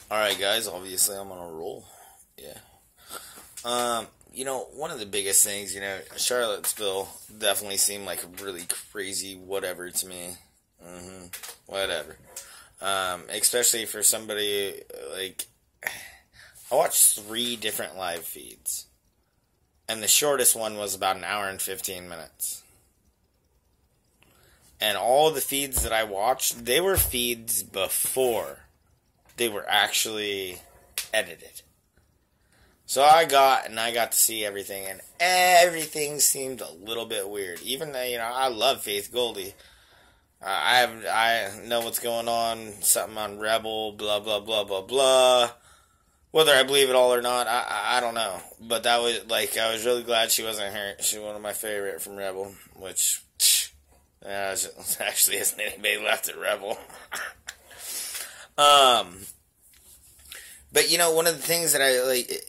Alright, guys, obviously I'm on a roll. Yeah. One of the biggest things, Charlottesville definitely seemed like a really crazy whatever to me. Whatever. Especially for somebody like. I watched 3 different live feeds. And the shortest one was about an hour and 15 minutes. And all the feeds that I watched, they were feeds before they were actually edited. So I got to see everything, and everything seemed a little bit weird. Even though, I love Faith Goldie. I know what's going on, something on Rebel, blah, blah, blah, blah, blah. Whether I believe it all or not, I don't know. But that was, I was really glad she wasn't here. She's one of my favorite from Rebel, which, actually isn't anybody left at Rebel. But, one of the things that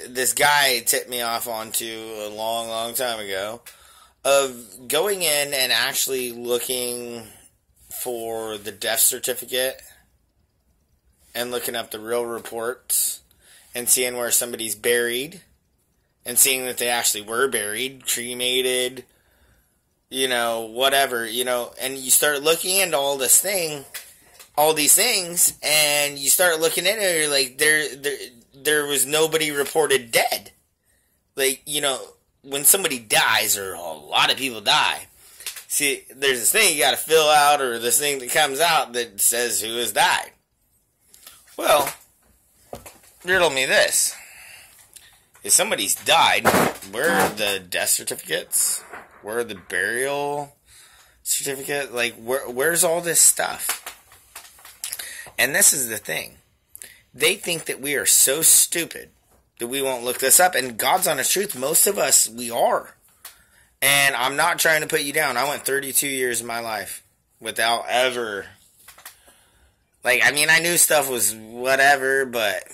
this guy tipped me off onto a long, long time ago, of going in and actually looking for the death certificate and looking up the real reports and seeing where somebody's buried and seeing that they actually were buried, cremated, whatever, and you start looking into all these things, and you start looking into it, you're like, there was nobody reported dead. When somebody dies, or a lot of people die, see, there's this thing you gotta fill out, or this thing that comes out that says who has died. Well, riddle me this. If somebody's died, where are the death certificates? Where are the burial certificate? Where's all this stuff? And this is the thing. They think that we are so stupid that we won't look this up. And God's honest truth, most of us, we are. And I'm not trying to put you down. I went 32 years of my life without ever... I knew stuff was whatever, but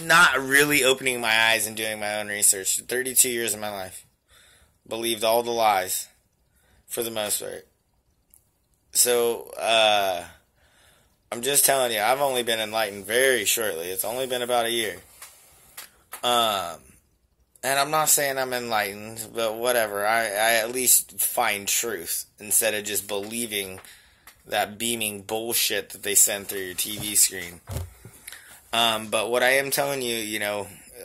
not really opening my eyes and doing my own research. 32 years of my life. Believed all the lies, for the most part. So, I'm just telling you, I've only been enlightened very shortly. It's only been about a year. And I'm not saying I'm enlightened, but whatever. I at least find truth instead of just believing that beaming bullshit that they send through your TV screen. But what I am telling you,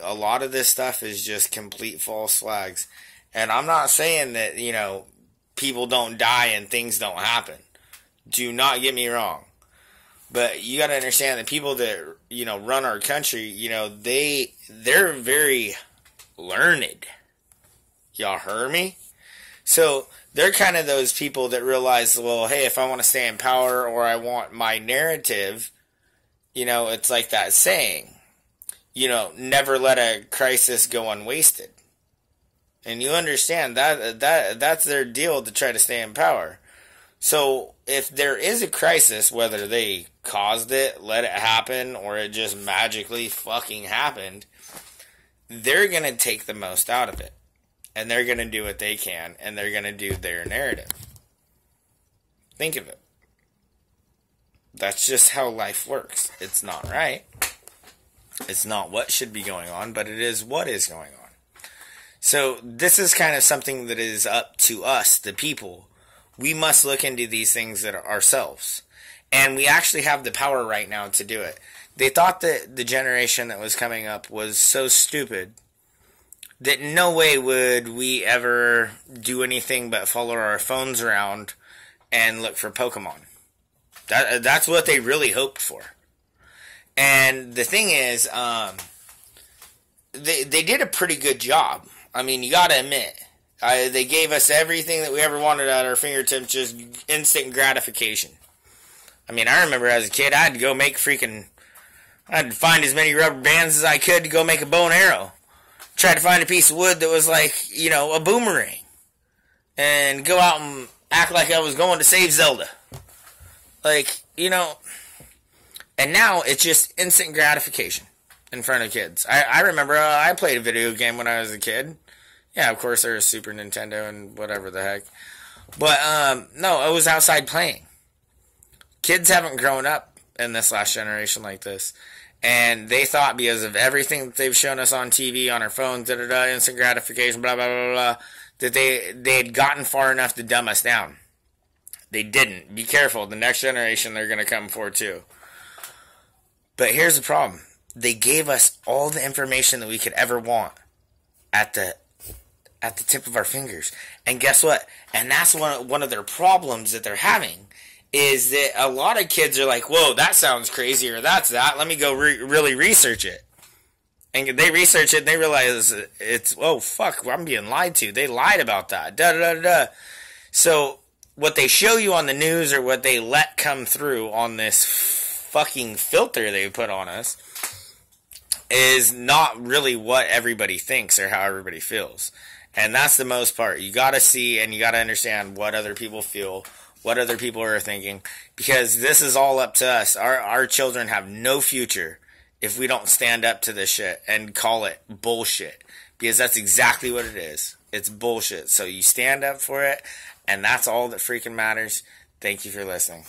a lot of this stuff is just complete false flags. And I'm not saying that, people don't die and things don't happen. Do not get me wrong. But you got to understand that people that, run our country, they're very learned. Y'all heard me? So they're kind of those people that realize, well, hey, if I want to stay in power or I want my narrative, it's like that saying, never let a crisis go unwasted. And you understand that's their deal to try to stay in power. So if there is a crisis, whether they caused it, let it happen, or it just magically fucking happened, they're going to take the most out of it. And they're going to do what they can, and they're going to do their narrative. Think of it. That's just how life works. It's not right. It's not what should be going on, but it is what is going on. So this is kind of something that is up to us, the people. We must look into these things ourselves. And we actually have the power right now to do it. They thought that the generation that was coming up was so stupid that no way would we ever do anything but follow our phones around and look for Pokemon. That's what they really hoped for. And the thing is, they did a pretty good job. I mean, you gotta admit, they gave us everything that we ever wanted at our fingertips, just instant gratification. I mean, I remember as a kid, I had to find as many rubber bands as I could to go make a bow and arrow. Tried to find a piece of wood that was like, a boomerang. And go out and act like I was going to save Zelda. And now it's just instant gratification in front of kids. I remember I played a video game when I was a kid. Yeah, of course there was Super Nintendo and whatever the heck. But, no, I was outside playing. Kids haven't grown up in this last generation like this. And they thought because of everything that they've shown us on TV, on our phones, instant gratification, blah, blah, blah, blah, that they had gotten far enough to dumb us down. They didn't. Be careful. The next generation, they're going to come for too. But here's the problem. They gave us all the information that we could ever want at the tip of our fingers. And guess what? And that's one of their problems that they're having, is that a lot of kids are like, whoa, that sounds crazy, or that's that. Let me go really research it. And they research it and they realize it's, oh, fuck, I'm being lied to. They lied about that. So what they show you on the news, or what they let come through on this fucking filter they put on us, is not really what everybody thinks or how everybody feels. And that's the most part. You got to see and you got to understand what other people feel, what other people are thinking, because this is all up to us. Our children have no future if we don't stand up to this shit and call it bullshit, because that's exactly what it is. It's bullshit. So you stand up for it, and that's all that freaking matters. Thank you for listening.